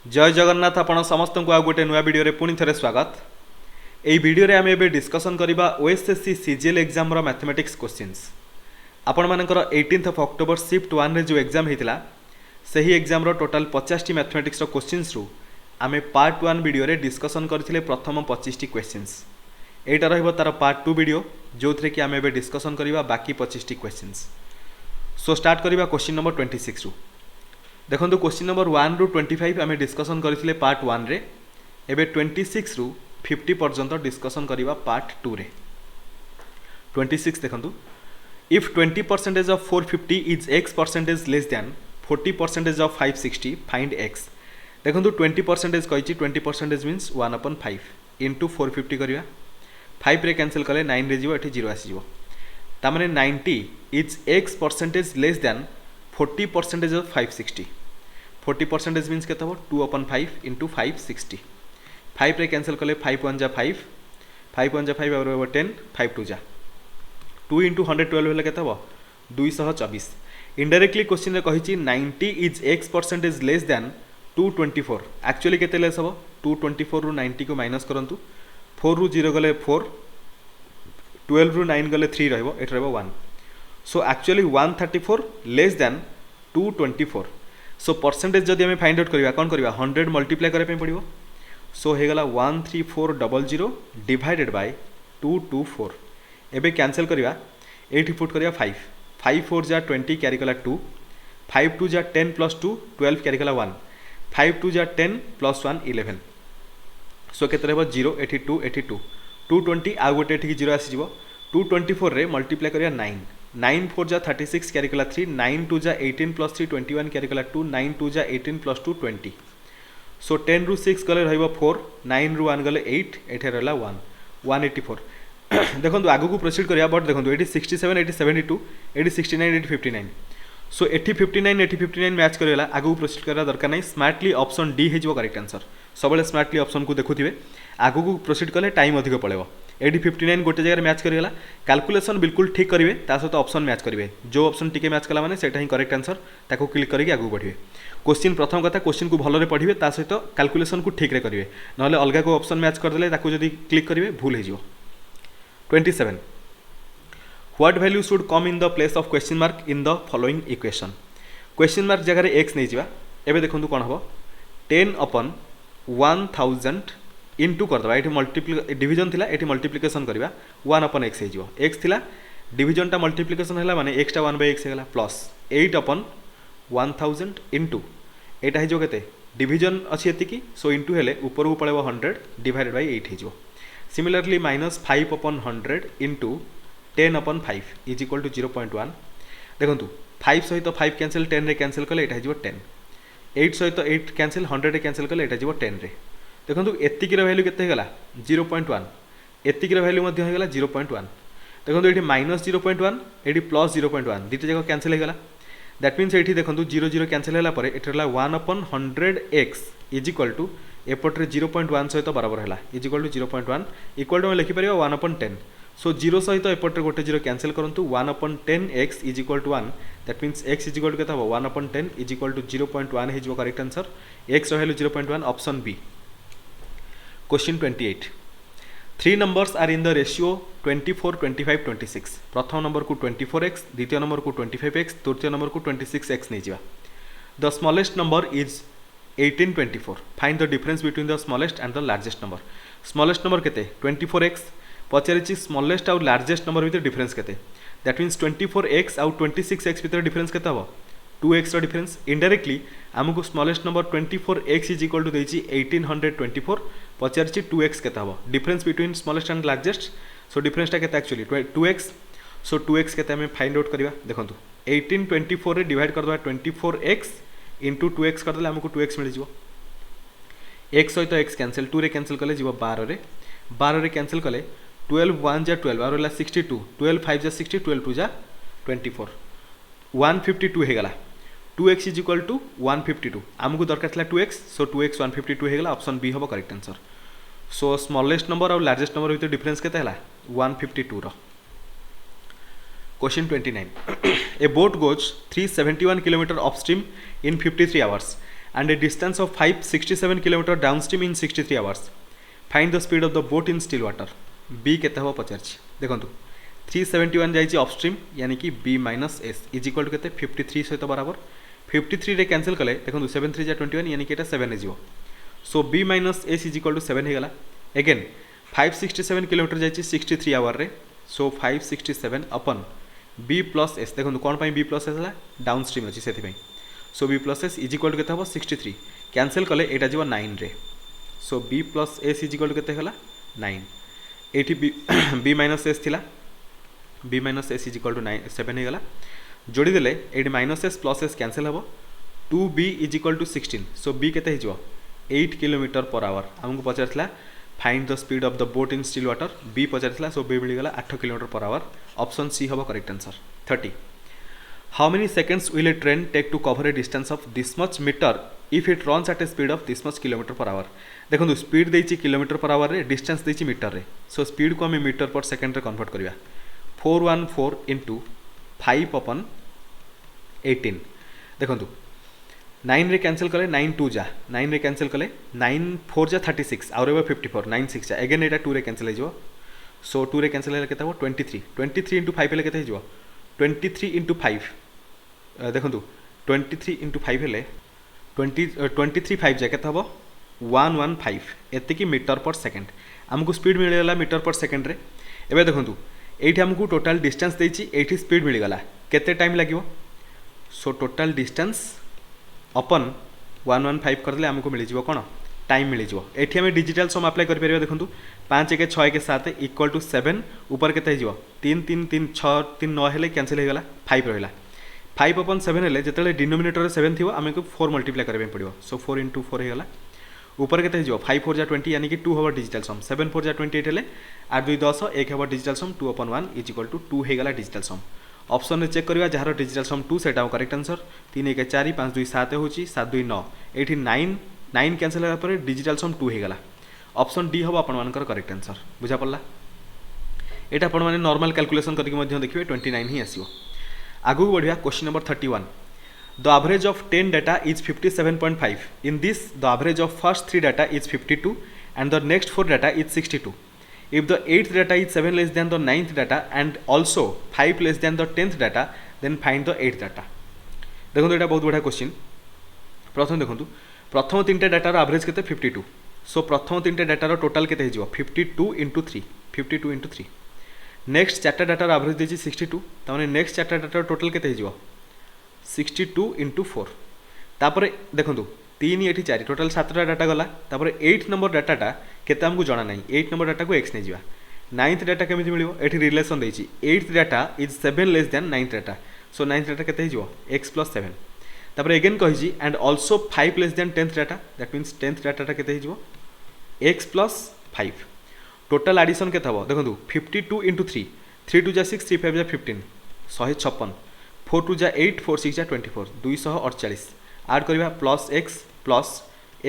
जय जगन्नाथ आपण समस्त को आ गोटे नुआ वीडियो पुणी थे स्वागत। यही वीडियो आम ए डिस्कसन करवा OSSC CGL exam mathematics questions. आपण मानकर 18 अक्टोबर शिफ्ट 1 रे जो एग्जाम होता से ही एग्जाम टोटाल 50 मैथमेटिक्स क्वेश्चंस रु आम पार्ट 1 वीडियो रे डिस्कसन करथिले प्रथम 25 क्वेश्चंस। एटा रहइबो तार पार्ट 2 वीडियो जो थे कि आम ए डिस्कसन करवा बाकी 25 क्वेश्चंस। सो स्टार्ट करवा क्वेश्चन नंबर 26 रु। देखो क्वेश्चन नंबर 1 रु 25 आम डिस्कसन करथिले पार्ट 1 रे। एबे 26 रु 50 पर्यंत डिस्कसन करवा पार्ट 2 रे। 26 देखो, if 20% of 450 is x percentage less than 40% of 560 find x। देखो 20% कही 20% मीन्स 1/5 इंटू 450 करवा 5 रे कैंसिल कले 9 रे जीवो, एठी 0 आसीजो। तामाने 90 is x percentage less than 40% of 560। 40% means के 2/5 इंटू 560। 5 रे कैंसिल कले 5 1 जा 5, 5 1 जा 5 और 10, 5 2 जा 2 इंटू 112 हेल्ले के 224। इनडायरेक्टली क्वेश्चन रे कही 90 is x percentage less than 224। Actually केते लेस हम 224 रु 90 को माइनस करंतु। 4 रु 0 गले 4, 12 रु 9 गले 3 रहइबो, एट रहइबो 1। So actually 134 less than 224। So percentage जदि आम फाइंड आउट करवा कौन करवा 100 मल्टीप्लाई करने पड़ो। सो हो गला 13400 डिवाइडेड बाय 224। एबे कैंसिल करवा एठी पुट करवा 5, 5 4 जा 20 कैरी कला 2, 5 2 जा 10 प्लस 2 12 कैरी कला 1, 5 2 जा 10 प्लस 1 11। सो केते रहबो 0, एठी 2, एठी 2, 220 आ गोटे एठी 0 आसी जिवो। 224 रे मल्टीप्लाई करवा 9, 9 4 जा 36 कैरी कला 3, 9 2 जा 18 प्लस 3 21 कैरी कला 2, 9 2 जा 18 प्लस 2 20। सो 10 रु 6 गले रहइबो 4, 9 रु 1 गले 8, एठे रहला 1 184। देखंतु आगु को प्रोसीड करिया, बट देखंतु एठी 67 एठी 72 एठी 69 एठी 59। सो एठी 59 एठी 59 मैच करियला। आगु को प्रोसीड करा दरकार नै, स्मार्टली ऑप्शन डी हे जिवो करेक्ट आंसर। सबले स्मार्टली ऑप्शन को देखुथिबे, आगु को प्रोसीड कले टाइम अधिक पळेबो। एडी 59 गोटे जगह मैच करियला। कैलकुलेशन बिल्कुल ठीक करेंगे, ता सहित ऑप्शन मैच करेंगे। जो ऑप्शन टिके मैच कला माने सेटा ही करेक्ट आंसर, ताको क्लिक करके आगु बढ़िए। क्वेश्चन प्रथम कथा क्वेश्चन को भलरे पढ़िए, ता सहित कैलकुलेशन को ठीक रे करेंगे, नहले अलगा को ऑप्शन मैच करदेले ताको जदि क्लिक करेंगे भूल हो। 27 what value should come in the place of question mark in the following equation. Question mark जगह एक्स नहीं जावा। एबे देखंतु कोन हबो 10/1000 इंटू करदे। ये मल्टीप्ली डिविजन थिला, ये मल्टीप्लिकेशन करवा 1/x हो। एक्स थिला डिविजनटा मल्टीप्लिकेशन है माने एक्सटा 1/x होगा प्लस 8/1000 इंटू एटा हो के डिविजन अच्छी एतिकी। सो इंटू हेले ऊपर को पड़ेगा 100 डिवाइडेड बाय 8 हो। Similarly minus 5/100 into 10/5 is equal to 0.1। देखो 5 सहित 5 कैंसिल 10 रे कैंसिल कले एटा हो 10, 8 सहित 8 कैंसिल 100 रे कैंसिल कले एटा हो 10 रे। देखो एतिकी वैल्यू केते होगा 0.1, एतिकी वैल्यू होगा 0.1। देखो ये माइनस 0.1 ये प्लस 0.1 दुटा जाक कैंसिल होगा। दैट मीन्स ये देखो 0 0 कैंसिल होगा ये 1/100x इज इक्वल टू एपटे 0.1 सहित बराबर है is equal to 0.1 equal to लिखिपर 1/10। सो 0 सहित एपटे गोटे 0 कैंसिल करूँ 1/10x is equal to 1। That means x is equal to के 1/10 इज इक्वल टू 0.1 हो correct answer. x value 0.1 option B. Question 28 3 numbers are in the ratio 24 25 26। प्रथम number को 24x, द्वितीय नंबर को 25x, तृतीय नंबर को 26x नहीं जावा। The smallest number is 1824। Find the difference between the smallest and the largest number. Smallest number केते 24x पचारि स्मॉलेस्ट आउ लार्जेस्ट नंबर भीतर डिफरेंस केते। दैट मीन्स 24x आउ 26x भीतर डिफरेंस केते हबो 2x डिफरेंस। इनडायरेक्टली आमको smallest number 24x is equal to देछि 1824, पचारि 2x केते हबो difference between smallest and largest. So डिफरेंसटा केते एक्चुअली 2x। सो 2x केते हमें फाइंड आउट करबा। देखंतु 1824 रे डिवाइड करदबा 24x इंटू 2x करदेले हमको 2x मिल जिवो। x सहित x कैंसिल 2 रे कैंसिल कले जिवो 12 रे, 12 रे कैंसिल कले 12 1 जा 12 और 62, 12 5 जा 60, 12 2 जा 24, 152 हो गला। 2x इज इक्वल टू 152 आमको दरकार था 2x। सो 2x 152 हो गला, ऑप्शन बी हम correct answer. So smallest number और लार्जेस्ट नंबर भीतर डिफरेंस केते हला 152 रो। Question 29 a boat goes 371 kilometre upstream in 53 hours and a distance of 567 km downstream in 63 hours. Find the speed of the boat in still water. B केते हो पचारछि देखंतु 371 जाइछि upstream यानी कि B minus S is equal to केते 53 सहित बराबर 53 रे कैंसिल कले देखंतु 7 3 जा 21 यानी कि एटा 7 हे जिवो so B minus S is equal to 7 हे गला अगेन 567 किलोमीटर जाइछि 63 आवर रे सो 567 अपन B प्लस S देखंतु कोन पई B प्लस S हला डाउन स्ट्रीम अछि सेति पई so B plus S is equal to केते हो 63 कैंसिल कले एटा जिवो 9 रे so B plus S is equal to केते हला 9 एटी B माइनस S थिला B minus S is equal to 7 हे गला जोड़ी देले एटी minus S plus S cancel हबो 2B is equal to 16 so B केते हे जिवो 8 किलोमीटर पर आवर हमको पचारथिला find the speed of the boat in still water B पचारथिला सो B मिली गला 8 kilometre per hour option C हबो correct answer 30 how many seconds will a train take to cover a distance of this much metre if it runs at a speed of this much kilometre per hour देखो speed देछि kilometre per hour रे distance देछि metre रे so speed को हम metre पर second रे convert करबा 414 into 5 upon 18 देखो 9 रे कैंसिल कले 9 2 जा 9 रे कैंसिल कले 9 4 जा 36 और 54 9 6 जा अगेन एटा 2 रे कैंसिल हो सो 2 रे कैंसिल हेले केते हो 23 into 5 हेले केते हो 23 into 5 देखो 23 into 5 हेले 23 5 जा केते हो 115 एति की मीटर पर सेकंड हमको स्पीड मिल गला मीटर पर सेकंड रे एबे देखो एठी हमको टोटल डिस्टेंस देछि एठी स्पीड मिल गला केते टाइम लागिवो सो टोटल डिस्टेंस अपन 115 करले हमको मिल जिवो कोन टाइम मिल जिवो एठी हम डिजिटल सम अप्लाई कर परिबो देखंतु 5 1 6 1 7 इक्वल टू 7 ऊपर केते हे जिवो 3 3 3 6 3 9 हेले कैंसिल हे गला 5 रहिला 5 अपन 7 हेले जतले डिनोमिनेटर 7 थिवो हमको 4 मल्टीप्लाई करबे पड़िबो सो 4 into 4 हे गला ऊपर केते हो 5 4 जा 20 यानी कि 2 हवर डिजिटल सम 7 4 जा 28 हेले 8 2 10 1 हवर digital sum 2 upon 1 is equal to 2 हे गला डिजिटल सम ऑप्शन रे चेक करबा जहार डिजिटल सम 2 सेटा करेक्ट आंसर 3 1 4 5 2 7 होची 7 2 9 एठी 9 कैंसिल होला पर डिजिटल सम 2 हे गला ऑप्शन डी हबो अपन मानकर करेक्ट आंसर बुझा पड़ला एटा अपन माने नॉर्मल कैलकुलेशन करके मध्य देखिबे 29 ही आसीबो आगु बढ़िया question number 31 The average of 10 data is 57.5. In this, the average of first 3 data is 52 and the next 4 data is 62. If the 8th data is 7 less than the 9th data and also 5 less than the 10th data, then find the 8th data. देखो ये बहुत बढ़िया question प्रथम देखो प्रथम 3टा डाटार average केते 52 सो प्रथम 3टा डाटार total केते हिजो 52 into 3 52 into 3 नेक्स्ट 4टा डाटार एवरेज देछि 62 ताने नेक्स्ट 4टा डाटार टोटल केते हिजो 62 into 4 तापर देखो 3 ये 4 टोटल 7टा डाटा गला तापर 8 नंबर डाटाटा केते हमको जाना नहीं 8 नंबर डाटा को x नै जिवा 9th डाटा केमिति मिलिवो एठी रिलेशन देछि 8th data is 7 less than 9th data so 9th data केते हिजो x plus 7 तापर अगेन कहिछि and also 5 less than 10th data that means 10th डाटाटा केते हिजो x plus 5 टोटल एडिशन केते हबो देखो 52 into 3 3 2 जा 6 3 5 जा 15 156 4 2 जा 8 4 6 जा 24 248 ऐड करबा plus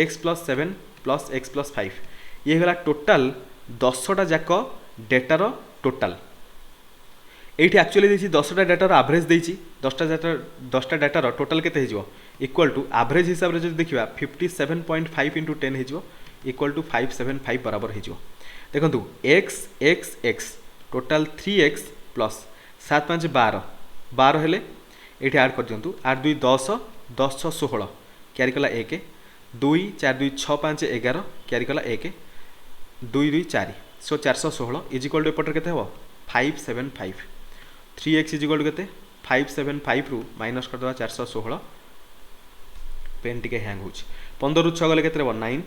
x plus 7 plus x plus 5 ये होला टोटल 10टा जाक डेटार टोटल एठी एक्चुअली देछि 10टा डाटार एवरेज देछि 10टा डाटार टोटल केते हिजो इक्वल टू एवरेज हिसाब रे जदि देखिबा 57.5 into 10 हिजो इक्वल टू 575 बराबर हिजो देखंतु x x x total 3x plus 7 5 12 12 हेले एठी ऐड कर दियंतु 8 2 10 10 6 16 क्यारी कला 1 2 4 2 6 5 11 क्यारी कला 1 2 2 4 सो 416 इज इक्वल टू एपटर केते हो 575 3x इज इक्वल टू केते 575 रु माइनस कर दवा 416 पेन टिके हैंग होची 15 रु 6 गले केते रहबो 9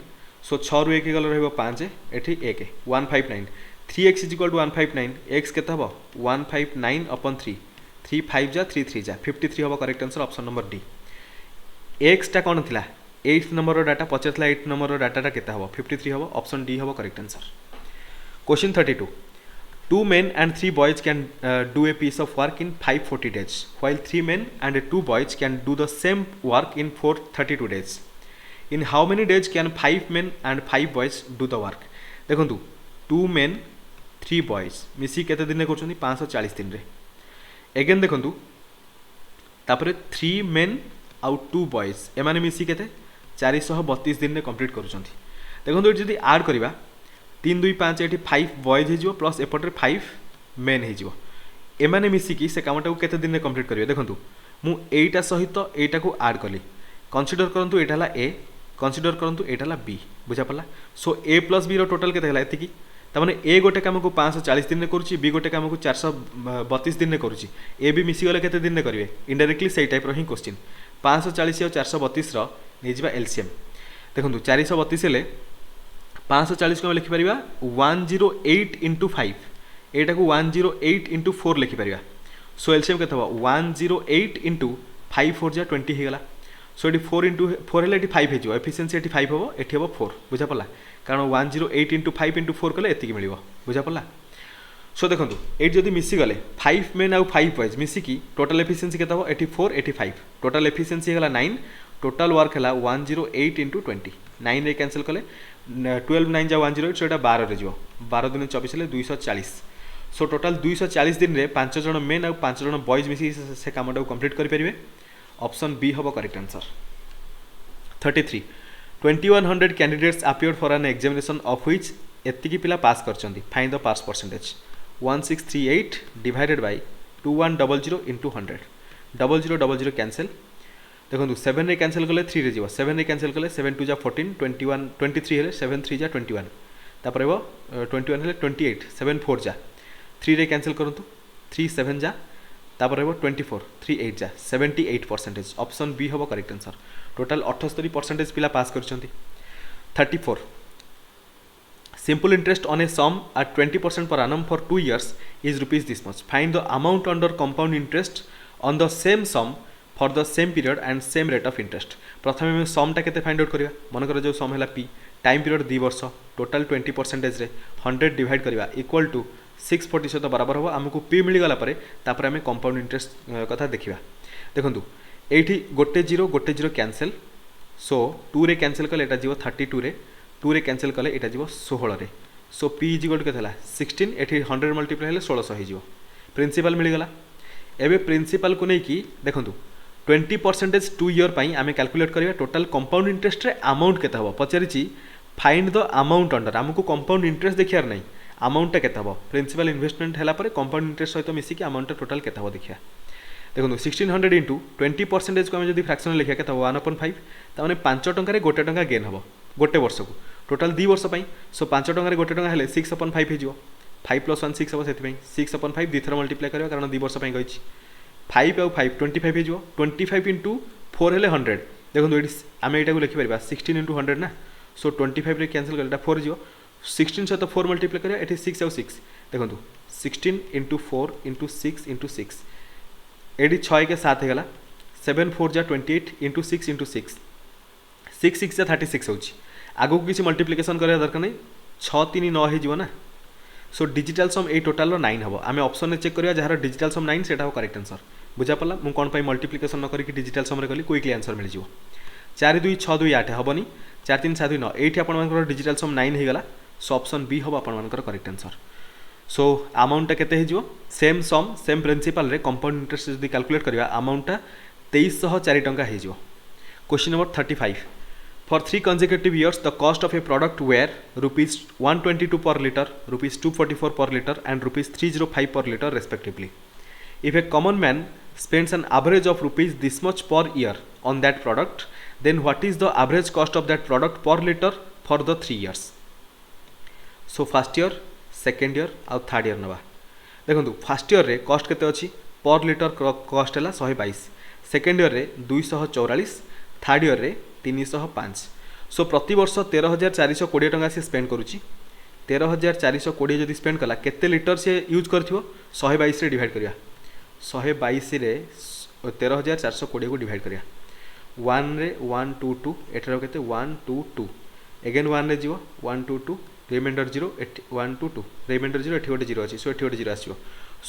सो 6 रु 1 गले रहबो 5 एठी 1 159 3x is equal to 159 x केते हबो 159 upon 3 3 5 जा 3 3 जा 53 हबो correct answer option number D x टा कोन थिला 8th नंबर रो डाटा पचतला 8th नंबर रो डाटाटा केते हबो 53 हबो ऑप्शन डी हबो correct answer question 32 2 men and 3 boys can do a piece of work in 540 days while 3 men and 2 boys can do the same work in 432 days in how many days can 5 men and 5 boys do the work देखंतु 2 men 3 boys मिसी केते दिन करछनी 540 दिन रे again देखंतु तापरे 3 men आउ 2 boys एमाने मिसी केते 432 दिन में कंप्लीट करूछंती। देखो ये आड करवा 3 2 5 ये 5 बॉयज हो प्लस एपटे 5 मेन हो एमाने मिसिकी से कामटा को केते दिन में कंप्लीट करेंगे। देखो मु एटा सहित एटा को आड कली कंसीडर करंतु एटा ला ए कंसीडर करंतु एटा ला बी बुझा पड़ला। सो A plus B row total केते हला एतिकी तमाने ए गोटे काम को 540 दिन में करुच्ची बी गोटे काम को 432 दिन में करुच्ची ए भी मिसीगले केते दिन में करेंगे इनडायरेक्टली से टाइप रो क्वेश्चन 540 और 432 रो नहीं एलसीएम। देखो 432 हेले 540 को लिखिपर 108 इंटू 5 एटा को 108 इंटू 4 लिखिपर। सो एलसीएम के 108 इंटू 5 4 जा 20 होगा। सो ये 4 इंटू 4 है 5 हो एफिशिएंसी ये 5 हम ये हम 4 बुझा पड़ा कारण 108 इंटू 5 इंटू 4 कले एतिक मिल बुझा पड़ा। सो देखो ये जब मिसीगले 5 मेन आउ 5 वाइज मिसिकी टोटाल एफिशिएंसी के 84 85 टोटाल एफिशिएंसी है 9 टोटाल वर्क है 108 इंटू 20 9 रे कैंसल कले 12 9 जा 108 सो 12 रे जो 12 दिन 24 है 240। सो टोटाल 240 दिन रे 5 जन मेन आउ 5 जन बॉयज मिसी से कामटा कंप्लीट करेंगे। ऑप्शन बी हम correct answer. 33 2100 candidates appeared for an examination of which एतिकी पिला पास करछंती find the pass percentage 1638 divided by 2100 into 100 0000 cancel. देखो 7 रे कैंसल कले 3 रे जीव 7 रे कैंसल कले 7 2 जा 14 21 23 हेले 7 3 जा 21 तापर 21 हेले 28 7 4 जा 3 रे कैंसल करंतु 3 7 जा तापर 24 3 8 जा 78%। ऑप्शन बी हम करेक्ट आंसर। टोटाल 78% पिला पास करछंती। 34 simple interest on a sum at 20% per annum for 2 years is rupees this much. Find the amount under compound interest on the same sum for the same period and same rate of interest. प्रथम में समटा केते find out करिया मनकर जो सम हैला p time period 2 वर्ष total 20% रे 100 divide करिया equal to 6% बराबर हम आमको p मिल गला परे तापर हमें कंपाउंड इंटरेस्ट कथा देखिबा। देखंतु एठी गोटे जीरो कैंसल सो 2 रे कैंसल कले एटा जीवो 32 रे 2 रे कैंसल कले एटा जीवो 16 रे। सो p इज इक्वल टू केतला 16 एठी 100 मल्टीप्लाई हेले 1600 हो जीवो प्रिंसिपल मिल गला। एबे प्रिंसिपल को नै कि देखंतु 20% 2 ईयर पाई आमे कैलकुलेट करिया टोटल कंपाउंड इंटरेस्ट रे अमाउंट केते हबो पचारिची फाइंड द अमाउंट अंडर आमको कंपाउंड इंटरेस्ट देखियार नै अमाउंट केते हबो प्रिंसिपल इन्वेस्टमेंट हैला परे कंपाउंड इंटरेस्ट सहित मिसिकी अमाउंट टोटल केते हबो देखिया। देखो 1600 इंटू 20% को आम जब फ्रैक्शन लिखा के 1/5 ताने 5 टंका रे गोटे टंका गेन हम गोटे वर्ष को टोटाल 2 वर्ष पाई। सो 5 टंका रे गोटे टंका हेले 6/5 हो 5 + 1 6 हम से 6/5 2 थर मल्टीप्लाई करबा कारण 2 वर्ष पाई गइछि 5 आउ 5 25 हो 25 इंटू 4 हेले 100। देखो ये आम यहाँ को लिखिपर 16 इंटू 100 ना। सो 25 रे कैंसल कर 4 जीव 16 सहित 4 मल्टीप्लाई करिया एठी 6 आउ 6 देखो 16 इंटू 4 इंटू 6 इंटू 6 एडी 6 के 7 होगा 7 4 जा 28 इंटू 6 इंटू 6 6 6 जा 36 होची आगो किसी मल्टीप्लिकेशन करिया दरकार नहीं 6 3 9 हो ना। सो डिजिटल सम ए टोटाल 9 हम आम ऑप्शन चेक करिया जहार डिजिटल सम 9 सेटा करेक्ट आंसर बुझा पड़ा। मु कोन पई मल्टीप्लिकेशन न करिक डिजिटल सम रे कली क्विकली आंसर मिल जिवो 4 2 6 2 8 हबनी 4 3 7 9 एठी आपण मानकर डिजिटल सम 9 हे गला। सो ऑप्शन बी हम आपण मानकर करेक्ट आंसर। सो अमाउंट केते हो सेम सम सेम प्रिंसिपल रे कंपाउंड इंटरेस्ट जदि कैलकुलेट करिया अमाउंट 2304 टंका हो। Question number 35 for 3 consecutive years the cost of a product were rupees 122 per liter, rupees 244 per liter and rupees 305 per liter respectively. If a common man spends an average of rupees this much per year on that product, then what is the average cost of that product per liter for the 3 years? So first year, second year और third year नवा। देखो first year रे cost केते अछि per litre cost है 122 second year रे 244 third year रे 305। सो प्रति वर्ष 13420 टंका से स्पेंड करुच्ची 13420 जदि स्पेंड कला केते लिटर से यूज करथिबो 122 रे डिवाइड करिया 122 रे 13420 को डिवाइड करिया 1 रे 122 एठार केते 122 अगेन 1 रे जीवो 122 रिमाइंडर 0 122 रिमाइंडर 0 एठी गोटे 0 अछि सो एठी गोटे 0 आसीबो।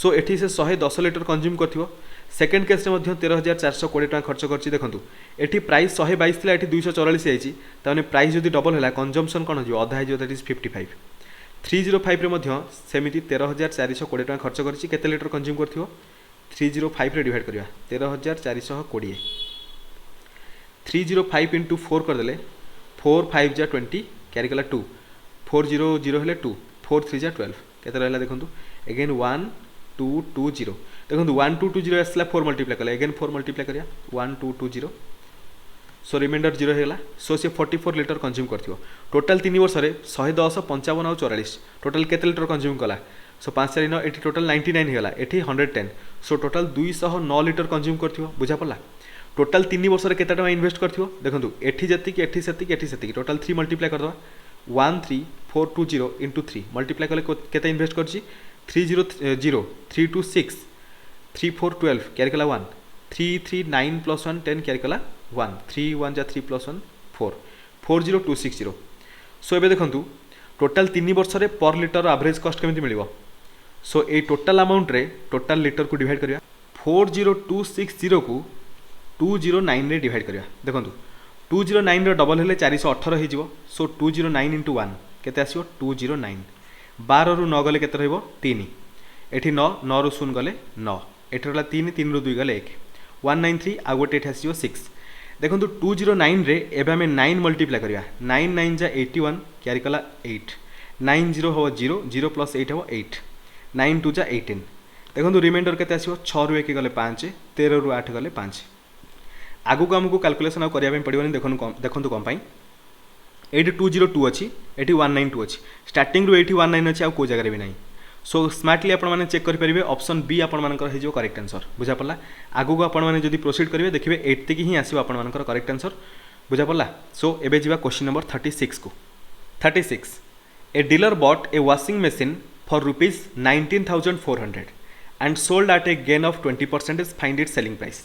सो एठी से 110 लिटर कंज्यूम करथिबो। सेकेंड केस रे मध्ये 13420 टका खर्च करछि। देखंतु एठी प्राइस 122 थिला एठी 244 आइछि ताने प्राइस जदि डबल हैला कंजम्पशन कोन हो आधा हो दैट इज 55 305 रे मध्ये सेमिति 13420 टका खर्च करछि केते लिटर कंज्यूम करथिबो 305 रे डिवाइड करिया 13420 305 इंटू 4 करदे 4 5 जा 20 कैरी कला 2 4 0 0 हेले 2 4 3 जा 12 केते रहला देखंतु अगेन 1 2 2 0 देखंतु 1 2 2 0 आसला 4 मल्टीप्लाई कला अगेन 4 मल्टीप्लाई करिया 1 2 2 0 सो रिमाइंडर 0 हेला सो से 44 लिटर कंज्यूम करथियो टोटल 3 वर्ष रे 110 55 और 44 टोटल केते लिटर कंज्यूम कला सो 5 4 9 एठी टोटल 99 हेला एठी 110 सो टोटल 209 लिटर कंज्यूम करथियो बुझा पड़ला टोटल 3 वर्ष रे केते टका इन्वेस्ट करथियो देखंतु एठी जति कि एठी सेति कि एठी सेति टोटल 3 मल्टीप्लाई कर दवा 13420 इंटू 3 मल्टीप्लाई कले केते इन्वेस्ट करछि 300 326 3412 कैरी कला 1 339 प्लस 1 10 कैरी कला 1 3 1 जा 3 प्लस 1 4 40260 सो एबे देखंतु टोटल 3 वर्ष रे पर लिटर एवरेज कॉस्ट केमिति मिलिबो सो ए टोटल अमाउंट रे टोटल लिटर को डिवाइड करिया 40260 को 209 रे डिवाइड करिया देखंतु 209 रो डबल हेले 418 हे जिवो सो 209 इंटू 1 केते आसीबो 209 12 रु 9 गले केते रहइबो 3 एठी 9 9 रु 0 गले 9 एठी रहला 3 3 रु 2 गले 1 193 आ गोटे एठी आसीबो 6 देखंतु 209 रे एबे हमें 9 मल्टीप्लाई करिया 9 9 जा 81 कैरी कला 8 9 0 हो 0 0 प्लस 8 हो 8 9 2 जा 18 देखंतु रिमाइंडर केते आसीबो 6 रु 1 गले 5 13 रु 8 गले 5 आगु को हमको कैलकुलेशन करिया पे पड़िबनी देखंतु कम पई एठी 202 अछि एठी 192 अछि स्टार्टिंग रु एठी 19 अछि आ को जगह रे भी नाही सो स्मार्टली आपण माने चेक करि परिबे ऑप्शन बी आपण मानकर हे जो करेक्ट आंसर बुझा पड़ला आगु को आपण माने जदी प्रोसीड करिवे देखिबे 8 तक ही आसीबो आपण मानकर करेक्ट आंसर बुझा पड़ला सो एबे जिबा क्वेश्चन नंबर 36 को 36 a dealer bot A washing machine for rupees 19400 and sold at A gain of 20% find it selling price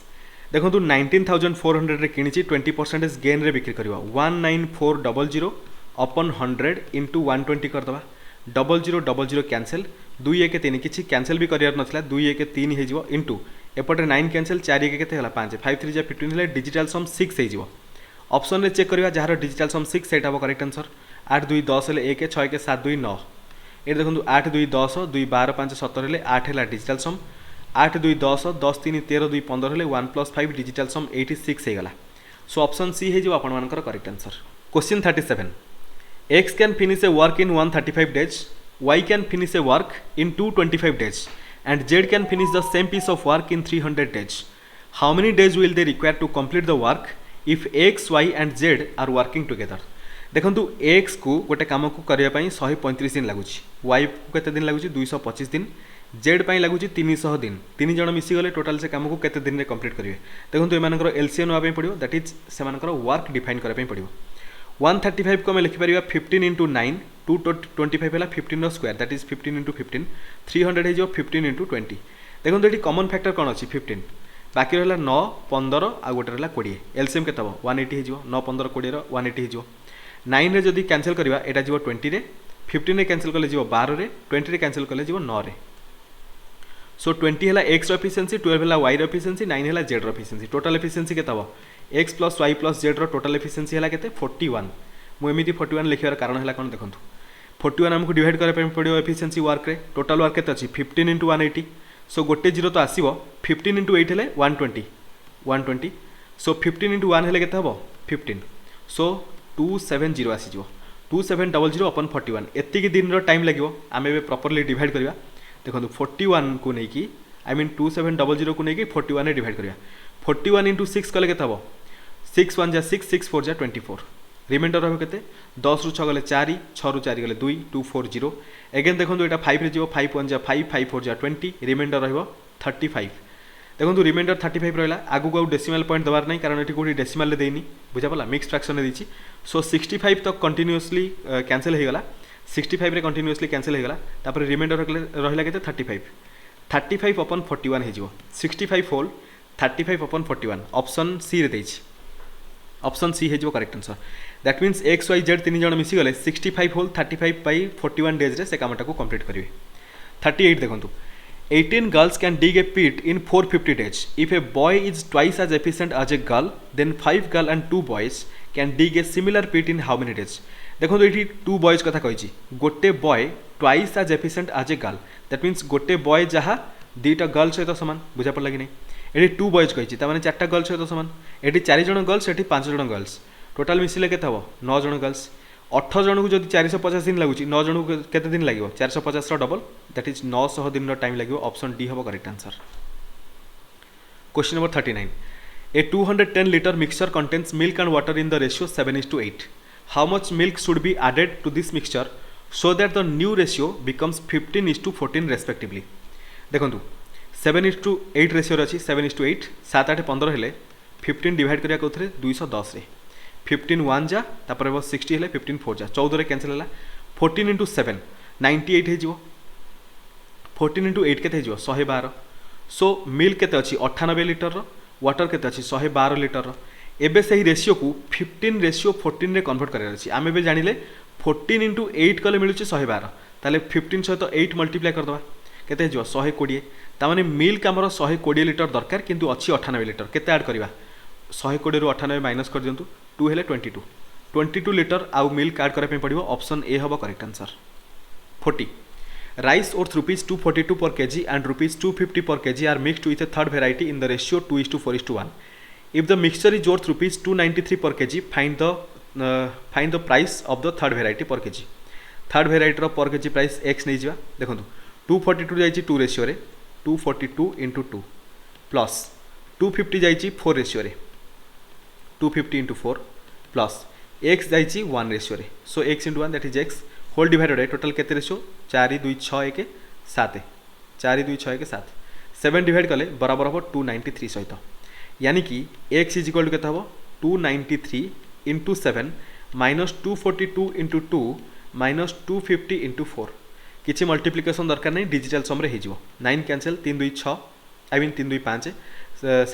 देखो 19400 रे किणी 20% गेन रे बिक्री करवा 19400 अपन 100 इंटू 120 करदवा 0000 कैंसल 2 1 3 किछि कैंसल भी करियार नथला 2 1 3 हे जिवो इंटू एपटे 9 कैंसल 4 1 केते हला 5 5 3 जा 15 हेले डिजिटल सम 6 हे जिवो ऑप्शन रे चेक करवा जहार डिजिटल सम 6 सेट हबो करेक्ट आंसर 8 2 10 हेले 1 6 1 7 2 9 ए देखंतु 8 2 10 2 12 5 17 हेले 8 हेला डिजिटल सम 8 2 10 10 3 13 2 15 हेले 1 प्लस 5 डिजिटल सम 86 हे गला सो ऑप्शन सी हे जो आपण मानकर correct answer question 37 x can finish a work in 135 days y can finish a work in 225 days and z can finish the same piece of work in 300 days how many days will they require to complete the work if x y and z are working together देखंतु x को गोटे काम को करिया पई 135 दिन लागुची y को केते दिन लागुची 225 दिन z पई लागुची 300 दिन तीन जण मिसी गले टोटल से काम को केते दिन रे कंप्लीट करिवे देखंतु ए मानकर एलसीएम नवा पई पडियो दैट इज से मानकर वर्क डिफाइन करे पई पडियो 135 को मैं लिखि परिबा 15 into 9 225 हेला 15 रो स्क्वायर दैट इज 15 into 15 300 हे जो 15 into 20 देखंतु एठी कॉमन फैक्टर कोन अछि 15 बाकी रहला 9 15 आ गोटे रहला 20 एलसीएम केतबो 180 हे जो 9 15 20 रो 180 हे जो 9 रे जदी कैंसिल करबा एटा जीवो 20 रे 15 रे कैंसिल करले जीवो 12 रे 20 रे कैंसिल करले जीवो 9 रे सो 20 हेला x रो एफिशिएंसी 12 हेला y रो एफिशिएंसी 9 हेला z रो एफिशिएंसी टोटल एफिशिएंसी केतबो x plus y plus z रो टोटल एफिशिएंसी हेला केते 41 मु एमिति 41 लिखियार कारण हेला कोन देखंतु 41 हमकु डिवाइड करे पे पडियो एफिशिएंसी वर्क रे टोटल वर्क केते अछि 15 into 180 सो गोटे जीरो तो आसीबो 15 into 8 हेले 120 सो 15 into 1 हेले केते हबो 15 सो 270 आसी जिवो 2700 अपन 41 एत्ती की दिन रो टाइम लागिवो आमे बे प्रॉपर्ली डिवाइड करिया देखंतु 41 को नै कि आई मीन 2700 को नै कि 41 रे डिवाइड करिया 41 into 6 कले केते हबो 6 1 जा 6 6 4 जा 24 रिमाइंडर रहबो केते 10 रु 6 गले 4 6 रु 4 गले 2 240 अगेन देखंतु एटा 5 रे जिवो 5 1 जा 5 5 4 जा 20 रिमाइंडर रहबो 35 देखंतु रिमाइंडर 35 रहला आगु को डेसिमल पॉइंट दबार नै कारण एठी कोठी डेसिमल ले देइनी बुझा पला मिक्स फ्रैक्शन रे दिछि सो 65 तक कंटीन्यूअसली कैंसिल हे गला 65 रे कंटीन्यूअसली कैंसिल हे गला तापर रिमाइंडर रहला केते 35 अपन 41 हे जिवो 65 होल 35 अपन 41 ऑप्शन सी रे देछि ऑप्शन सी हे जिवो correct answer that means x y z तीन जण मिसी गले 65 होल 35 बाय 41 डेज रे से कामटा को कंप्लीट करिवे 38 देखंतु 18 girls can dig a pit in 450 days. If a boy is twice as efficient as a girl, then 5 girls and 2 boys can dig a similar pit in how many days? देखो तो ये 2 boys कथा कही गोटे boy twice as efficient as a girl. That means गोटे boy जहाँ दीटा girl सहित समान बुझा पड़ला कि नहीं ये 2 बॉयज कही मैंने 4टा गर्ल्स सहित सामान ये 4 जन गर्ल्स ये 5 जन गर्ल्स टोटाल मिसिले के 9 जन गर्ल्स 18 जन को जब 450 दिन लगुच 9 जन को केते दिन लगे 450 डबल दैट इज 900 दिन टाइम लगे ऑप्शन डी हम correct answer. Question number 39 a 210 litre mixture contains milk and water in the ratio 7:8 how much milk should be added to this mixture so that the new ratio becomes 15:14 respectively. देखो 7:8 ratio अच्छी 7:8 7 8 15 हेले 15 divide करिया कोथरे 210 रे 15 1 जा तापर 60 हेले 15 4 जा 14 रे कैंसिल हैला 14 into 7 98 हे जिवो 14 into 8 केते हे जिवो 112 सो मिल्क केते अछि 98 लीटर रो वाटर केते अछि 112 लीटर रो एबे सही रेशियो को 15:14 रे कन्वर्ट करैर अछि आमे बे जानिले 14 into 8 कले मिलुछि 112 ताले 15 सहित 8 मल्टीप्लाई कर दबा केते हे जिवो 120 ता माने मिल्क हमर 120 लीटर दरकार किंतु अछि 98 लीटर केते ऐड करबा 120 रु 98 माइनस कर दियंतु 2 हेले 22 लीटर आउ मिल्क ऐड करबा पड़िबो ऑप्शन ए हबो correct answer. 40 rice worth rupees 242 per kg and rupees 250 per kg are mixed with a third variety in the ratio 2:4:1 if the mixture is worth rupees 293 per kg find the price of the third variety per kg third variety ro per kg price x नै जिवा देखंतु 242 जाइछि 2 ratio रे 242 into 2 plus 250 जाइछि 4 ratio रे 250 into 4 plus x जाइछि 1 ratio रे so x into 1 that is x whole divided है टोटल केते रेशियो 4 2 6 1 7 4 2 6 1 7 7 डिवाइड कले बराबर हम 293 सहित यानी कि x इज इक्वल टू केते हम 293 into 7 minus 242 into 2 minus 250 into 4 किछि मल्टीप्लिकेशन दरकार नहीं डिजिटल सम रे हेजिवो 9 कैंसिल 3 2 6 आई मीन 3 2 5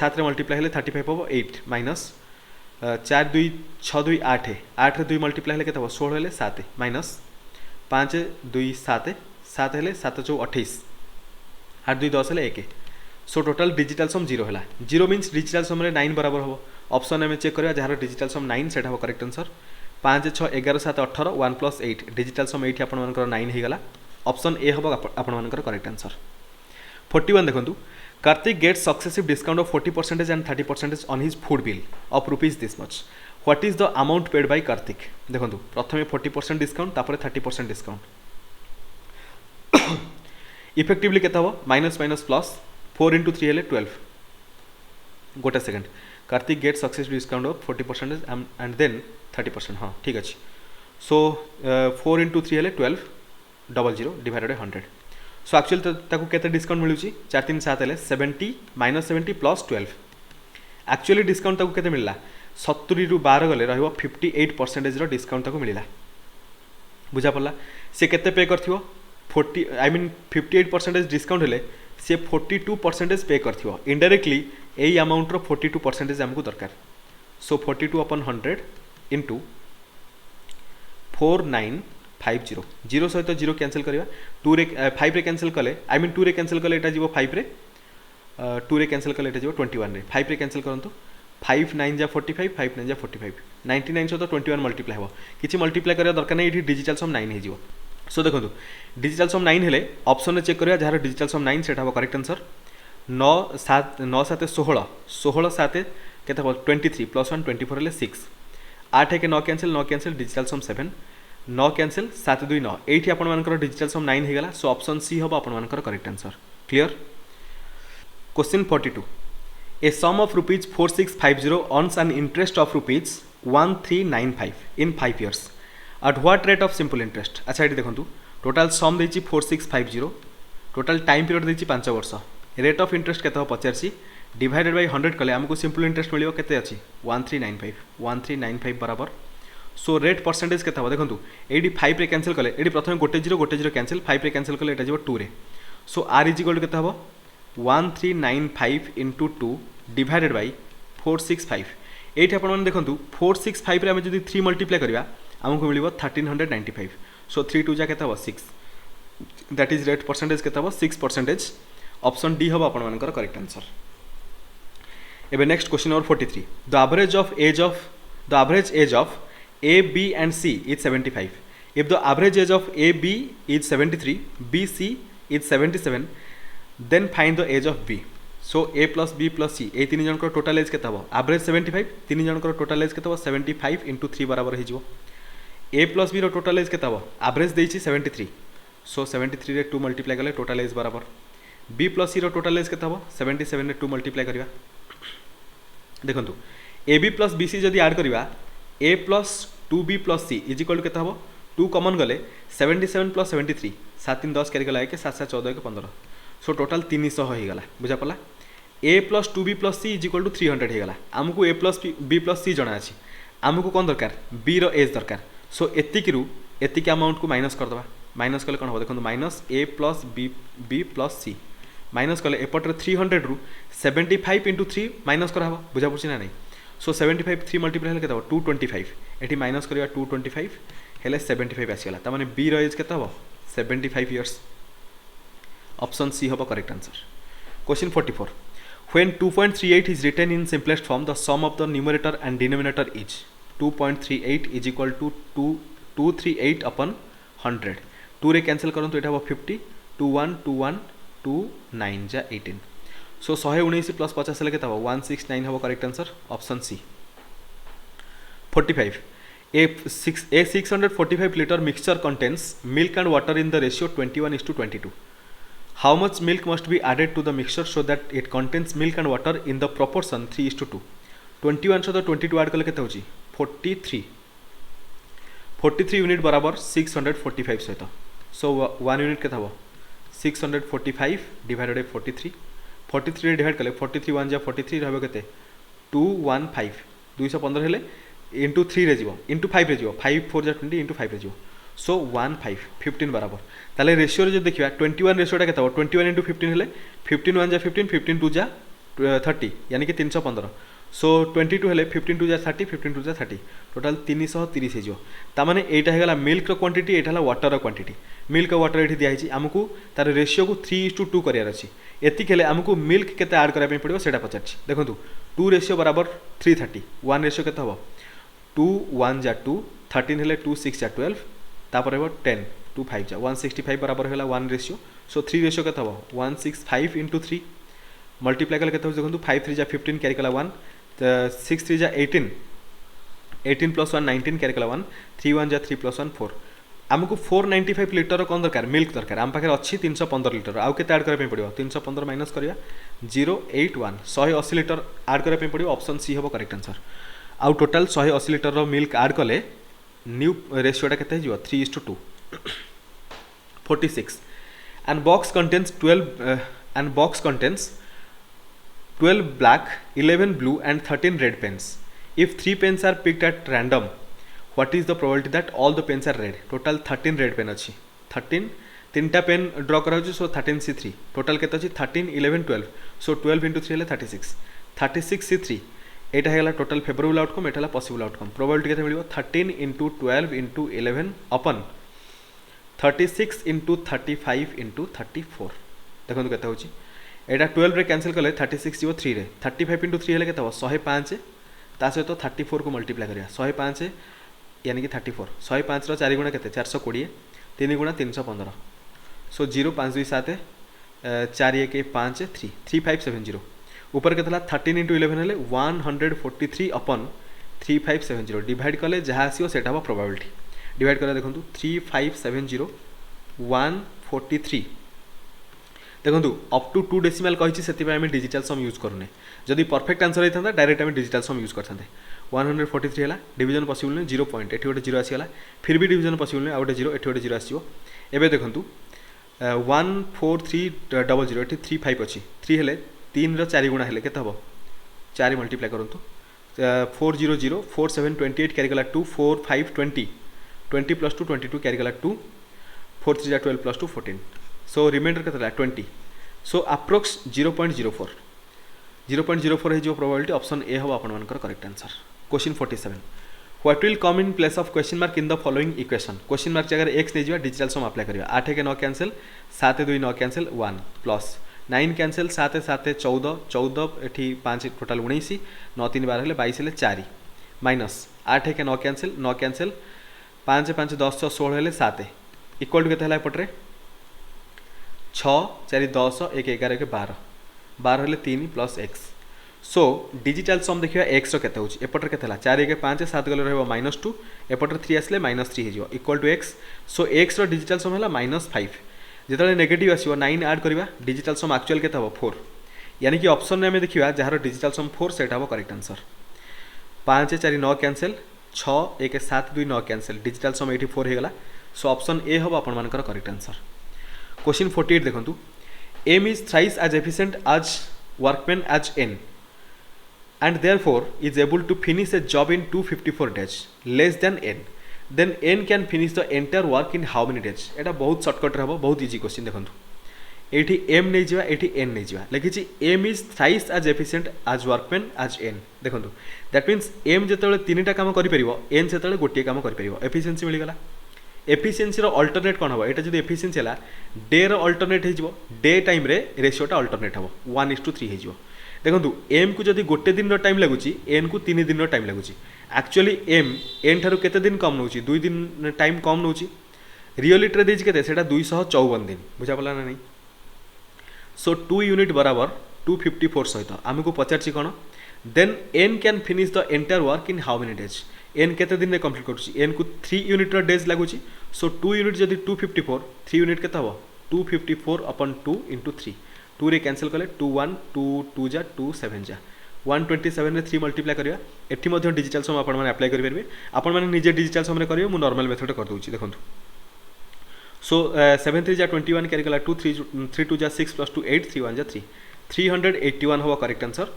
7 रे मल्टीप्लाई हेले 35 हम 8 माइनस 4 2 6 2 8 8 रे 2 मल्टीप्लाई हेले केते हम 16 हेले 7 माइनस 5 2 7 7 हेले 7 4 28 8 2 10 हेले 1 सो टोटल डिजिटल सम 0 हेला 0 मीन्स डिजिटल सम रे 9 बराबर हो ऑप्शन में चेक करिया जहार डिजिटल सम 9 सेटा हो करेक्ट आंसर 5 6 11 7 18 1 plus 8 डिजिटल सम 8 आपन मानकर 9 हे गला ऑप्शन ए हबो आपन मानकर करेक्ट आंसर। 41 देखंतु Kartik gets successive discount of 40% and 30% on his food bill of rupees this much what is the amount paid by Kartik देखंतु प्रथमे 40% डिस्काउंट तापर 30% डिस्काउंट इफेक्टिवली केता हो माइनस माइनस प्लस 4 into 3 हेले 12 गोटे second Kartik get successive discount of 40% and then 30% हाँ ठीक अच्छे सो 4 into 3 हेले 12 00 डिवाइडेड 100 सो एक्चुअली ताकू केते डिस्काउंट मिलुची 4 3 7 हेले 70 माइनस 70 प्लस 12 एक्चुअली डिस्काउंट ताकू केते मिलला 70 रु 12 गले रहिबो 58% रो डिस्काउंट ताकू मिलिला बुझा पड़ला से केते पे करथिबो 40 आई मीन 58% डिस्काउंट हेले से 42% पे करथिबो इनडायरेक्टली एई अमाउंट रो 42% हमकु दरकार सो 42/100 into 4950 0 सहित 0 कैंसिल करिवा 2 रे 5 रे कैंसिल कले आई मीन 2 रे कैंसिल कले एटा जीवो 5 रे 2 रे कैंसिल कले एटा जीवो 21 रे 5 रे कैंसिल करंतु 5 9 जा 45 5 9 जा 45 99 सहित 21 मल्टीप्लाई हो किछि मल्टीप्लाई करिया दरकार नै एठी डिजिटल सम 9 हे जीवो सो देखंतु डिजिटल सम 9 हेले ऑप्शन रे चेक करिया जहार डिजिटल सम 9 सेटा हो करेक्ट आंसर 9 7 9 7 16 16 7 केते हो 23 प्लस 1 24 हेले 6 8 के 9 कैंसिल डिजिटल सम 7 9 कैंसिल 7 2 9 एठी आपण मानकर डिजिटल सम 9 हे गला सो ऑप्शन सी होबो आपण मानकर correct answer clear. Question 42 a sum of rupees 4650 earns an interest of rupees 1395 in 5 years at what rate of simple interest अच्छा एठी देखंतु टोटल सम देछि 4650 टोटल टाइम पीरियड देछि 5 वर्ष रेट ऑफ इंटरेस्ट केते हो पचारसी डिवाइडेड बाय 100 कले हमको सिंपल इंटरेस्ट मिलियो केते अछि 1395 बराबर सो रेट परसेंटेज केते हो देखंतु एडी 5 रे कैंसिल कले एडी प्रथमे गोटे जीरो कैंसिल 5 रे कैंसिल कले एटा जीवो 2 रे सो आर इज इक्वल टू केते हो 1395 into 2 डिवाइडेड बाय 465 एठी आपण माने देखंतु 465 रे हम जदी 3 मल्टीप्लाई करिया हमको मिलिबो 1395 सो 3 2 जा केते हो 6 दैट इज रेट परसेंटेज केते हो 6% ऑप्शन डी होबो आपण मानकर करेक्ट आंसर। एबे next question number 43 the average age of A, B and C is 75. If the average age of A, B is 73, B, C is 77, then find the age of B. So A plus B plus C ये तीन जनकर total age केते हबो average 75 तीन जनकर total age केते हबो 75 into 3 बराबर हो जिवो ए प्लस बी रो टोटाल एज केते हबो एवरेज देछि 73 सो 73 रे 2 मल्टीप्लाई कले टोटाल एज बराबर बी प्लस सी रो टोटाल एज केते हबो 77 रे 2 मल्टीप्लाई करिवा देखंतु A B plus B C जदि ऐड करिवा A plus 2b plus C is equal to केते हबो 2 कॉमन गले 77 प्लस 73 7 3 10 कैरी गला के 7 7 14 के 15 सो टोटाल 300 हो गला बुझा पला A plus 2b plus C is equal to 300 हो गला हमको A plus B plus C जणा अछि हमको कोन दरकार बी रो एज दरकार सो एतिक अमाउंट को माइनस कर दबा माइनस कले कोन हो देखो माइनस ए प्लस बी प्लस सी माइनस कले एपटर 300 रु 75 इंटू 3 माइनस करा हबो बुझा पड़छि ना नहीं सो 75 3 मल्टीप्लाई हेले केते हबो 225 एठी माइनस करिया 225 हेले 75 आसी गला त माने बी रो एज केते हबो 75 इयर्स ऑप्शन सी हबो correct answer question 44 when 2.38 is written in simplest form the sum of the numerator and denominator is 2.38 is equal to 238 upon 100 2 रे कैंसिल करंतु एटा हबो 50 21 21 29 जा 18 सो 119 प्लस 50 ले केता हबो 169 हबो correct answer option C 45 a 645 liter mixture contains milk and water in the ratio 21:22 how much milk must be added to the mixture so that it contains milk and water in the proportion 3:2 21 सहित 22 add कले केते होची 43 unit बराबर 645 सहित सो 1 unit केते हबो 645 divided by 43 रे divide कले 43 1 जा 43 रहबो केते 215 215 हेले इंटू 3 रे जीवो इंटू 5 रे जीवो 5 4 जा 20 इंटू 5 रे जीवो सो 15 बराबर ताले रेशियो रे जे देखिबा 21 रेशियोटा केते हो 21 इंटू 15 हेले 15 1 जा 15 15 2 जा 30 यानी कि 315 सो 22 हेले 15 2 जा 30 15 2 जा 30 टोटल 330 हे जो ता माने एटा हेगला मिल्क रो क्वांटिटी एटा हला वाटर रो क्वांटिटी मिल्क वाटर एठी दिया हिची हमकु तार रेशियो को 3:2 करियार अछि एति केले हमकु मिल्क केते ऐड करा पे पड़िबो सेटा पचारछि देखंतु 2 रेशियो बराबर 330 1 रेशियो केते हबो 2 1 जा 2 13 हेले 2 6 जा 12 तापर हेबो 10 2 5 जा 165 बराबर हेला 1 रेशियो सो 3 रेशियो केते हबो 165 इंटू 3 मल्टीप्लाई कले केते हो देखंतु 5 3 जा 15 कैरी कला 1 6 3 जा 18 18 प्लस 1 19 कैरी कला 1 3 1 जा 3 प्लस 1 4 हमको 495 लिटर कोन दरकार मिल्क दरकार हम पाखे अछि 315 लिटर आउ केते ऐड करे पे पड़िबो 315 माइनस करिया 081 180 लिटर ऐड करे पे पड़िबो ऑप्शन सी हबो करेक्ट आंसर आउ टोटल 180 लिटर रो मिल्क ऐड कले न्यू रेशियोटा केते हिजो 3:2 46 and box contains 12 black 11 blue and 13 red pens if 3 pens are picked at random what is the probability that all the pens are red total 13 red pen अछि 13 तीनटा pen draw करा होछि सो 13 c3 total केते अछि 13 11 12 सो 12 into 3 हेले 36 c3 एटा हेला total favourable outcome एटा possible outcome probability केते मिलिबो 13 into 12 into 11 अपन 36 into 35 into 34 देखो केते होछि एटा 12 रे कैंसिल कले 36 जीवो 3 रे 35 into 3 हेले केते हो 105 ता सहित 34 को मल्टीप्लाई करिया 105 यानी कि 34 105 रो 4 गुणा केते 420 3 गुणा 315 सो 0 5 2 7 4 1 5 3 3570 ऊपर केतला 13 into 11 हेले 143 अपन 3570 डिवाइड कले जहा आसीओ सेटा हो प्रोबेबिलिटी डिवाइड करा देखंतु 3570 143 देखंतु अप टू 2 डेसिमल कहिछि सेति पे हम डिजिटल सम यूज करूने जदि परफेक्ट आंसर हेतंदा डायरेक्ट हम डिजिटल सम यूज करथांते 143 हेला डिवीजन पॉसिबल नै 0 पॉइंट एठी गोटे 0 आसीगला फिर भी डिवीजन पॉसिबल नै आ गोटे 0 एठी गोटे 0 आसीबो एबे देखंतु 14300 एठी 35 अछि 3 हेले 3 रो 4 गुणा हेले केते हबो 4 मल्टीप्लाई करंतु 400 4728 कैरी गला 2 4 5 20 20 plus 2 22 कैरी गला 2 4 3 12 plus 2 14 सो रिमाइंडर केतला 20 सो अप्रोक्स 0.04 0.04 है जो प्रोबेबिलिटी ऑप्शन ए हो अपन मानकर correct answer question 47 what will come in place of question mark in the following equation question mark जगह x नै जिवा डिजिटल सम अप्लाई करिया 8 के 9 कैंसिल 7 2 9 कैंसिल 1 प्लस 9 कैंसिल 7 7 14 14 एठी 5 टोटल 19 9 3 12 हेले 22 हेले 4 माइनस 8 के 9 कैंसिल 9 कैंसिल 5 5 10 16 हेले 7 इक्वल टू केते हला पटरे 6 4 10 1 11 के 12 12 हेले 3 प्लस एक्स सो डिजिटाल सम देखिए एक्स केते होची एपटर केते हला 4 1 5 7 गले रहबो -2 एपटर 3 आसले -3 हे जिवो equal to X so X रो डिजिटाल सम हला -5 जेतले नेगेटिव आसीबो 9 ऐड करबा डिजिटाल सम एक्चुअल केते हबो 4 यानी कि ऑप्शन में हमें देखिबा जहार डिजिटाल सम 4 सेट हबो correct answer 5 4 9 cancel 6 1 7 2 9 cancel digital sum 84 हे गला सो ऑप्शन ए हबो आपन मानकर करेक्ट आंसर क्वेश्चन 48 देखंतु M is thrice as efficient as workman as N and therefore is able to finish a job in 254 days less than n then n can finish the entire work in how many days एटा बहुत shortcut रहबो बहुत easy question देखंतु एठी m नै जिवा एठी n नै जिवा लिखिछि m is thrice as efficient as workman as n देखंतु दैट मींस m जेतले तीनटा काम करि परिबो n सेतले गोटिए काम करि परिबो एफिशिएंसी मिली गला एफिशिएंसी रो अल्टरनेट कोन हबो एटा जदि एफिशिएंसी हला डे रो अल्टरनेट हे जिवो डे टाइम रे रेशियोटा अल्टरनेट हबो 1:3 हे जिवो देखो एम को जदि गोटे दिन टाइम लगुच एन को 3 दिन टाइम लगुच एक्चुअली एम एन ठारू केते दिन कम नौ 2 दिन टाइम कम नौ रियलिटी देछि केते सेटा 254 दिन बुझा पला ना नहीं सो 2 यूनिट बराबर 254 सहित आमको पचारछि कोन then N can finish the entire work in how many days N केते दिन रे कंप्लीट करूछि एन को 3 यूनिट रो डेज लगुच सो 2 यूनिट जदि 254 3 यूनिट केते हबो 254 अपन 2 * 3 2 रे कैंसिल कले 2 1 2 2 जा 2 7 जा 127 रे 3 मल्टीप्लाई करिया एठी मध्ये डिजिटल सम आपण माने अप्लाई करि परबे आपण माने निजे डिजिटल सम रे करियो मु नॉर्मल मेथड कर दोछि देखंतु सो 7 3 जा 21 कैरी कला 2 3 3 2 जा 6 + 2 8 3 1 जा 3 381 होवा करेक्ट आंसर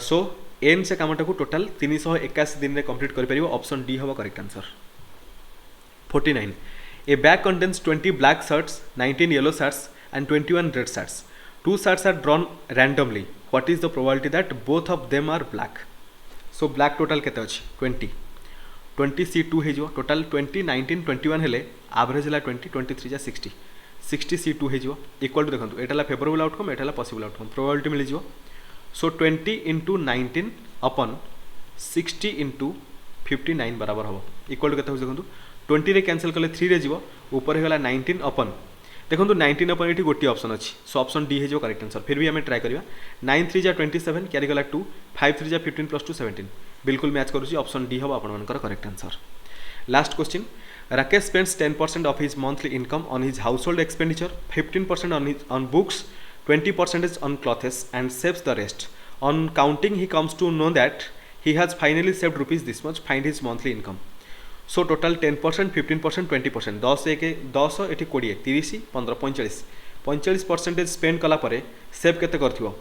सो एन से कामटा को टोटल 381 दिन रे कंप्लीट करि परिबो ऑप्शन डी होवा correct answer 49 A bag contains 20 black shirts 19 yellow shirts and 21 red shirts two shirts are drawn randomly what is the probability that both of them are black so black total केते अछि 20 C2 हे जो total 20 19 21 हेले average हला 20 23 जा 60 C2 हे जो equal to देखंतु एटाला favourable outcome एटाला पॉसिबल आउटकम प्रोबेबिलिटी मिली जो सो 20 * 19 अपन 60 * 59 बराबर हबो इक्वल टू केते हो देखंतु 20 रे कैंसिल कले 3 रे जीवो ऊपर हेला 19 अपन देखो 19 अपन ये गोटे ऑप्शन अच्छी सो ऑप्शन डी है जो करेक्ट आंसर फिर भी हमें ट्राई करवा 9 3 जा 27 कैरी गला 2 5 3 जा 15 + 2 17 बिल्कुल मैच करूँ ऑप्शन डी हम आपन correct answer last question Rakesh spends 10% of his monthly income on his household expenditure 15% on books 20% on clothes and saves the rest on counting he comes to know that he has finally saved rupees this much find his monthly income so total 10% 15% 20% 10 1 10 एटी 20 30 15 45 45% spend कला परे save केते करथिबो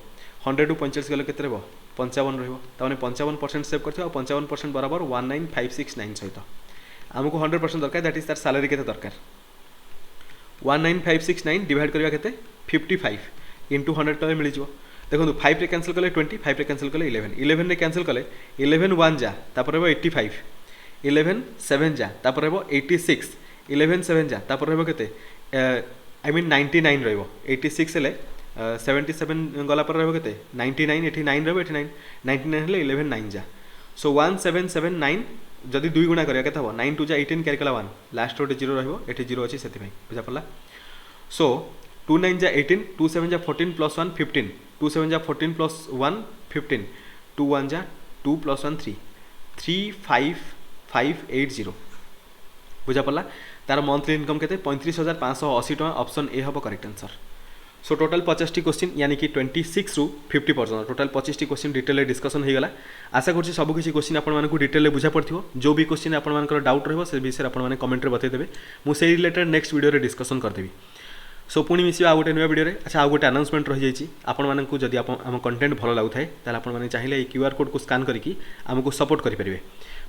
100 to 45 गले केते रहबो 55 रहबो ताने 55% save करथिबो 55% बराबर 19569 सहित हमको 100% दरकार दैट इज तार सैलरी केते दरकार 19569 डिवाइड करबा केते 55 * 100 टले मिली जिवो देखो 5 रे कैंसिल कले 20 5 रे कैंसिल कले 11 11 रे कैंसिल कले 11 1 जा तापर रहबो 85 11 7 जा तापर रहबो 86 11 7 जा तापर रहबो केते आई मीन 99 रहबो 86 हेले 77 गला पर रहबो केते 99 89 रहबो 89 99 हेले 11 9 जा सो 1779 जदि 2 गुणा करिया केते हबो 9 2 जा 18 कैरी कला 1 लास्ट रोटे 0 रहबो एठी 0 अछि सेति भाई बुझा पड़ला सो 2 9 जा 18 2 7 जा 14 + 1 15 2 7 जा 14 + 1 15 2 1 जा 2 + 1 3 35580 बुझा पड़ला तार मंथली इनकम केते 35580 टका ऑप्शन ए हबो correct answer so total 50 T question यानी कि 26 रु 50 पर्यंत total 25 T question detail discussion हो गला आशा करछि सब किछि क्वेश्चन आपन मानकु डिटेल बुझा पड़थिबो जो भी क्वेश्चन आपन मानकर डाउट रहबो से विषय आपन माने कमेंट रे बतै देबे मु से रिलेटेड नेक्स्ट वीडियो रे डिस्कशन कर देबी सो पुणी मिसिबा आ गोटे नुआ वीडियो रे अच्छा आ गोटे अनाउंसमेंट रहि जाइछि आपन मानकु जदि हम कंटेंट भलो लागु थाए ताले आपन माने चाहिले ए क्यूआर कोड को स्कैन करके हमकु सपोर्ट करि परिबे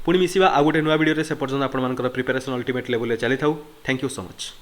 पुणी मिसिबा आ गोटे नुआ वीडियो रे से पर्यंत आपन मानकर प्रिपरेशन अल्टीमेट लेवल रे चली थाउ थैंक यू सो मच।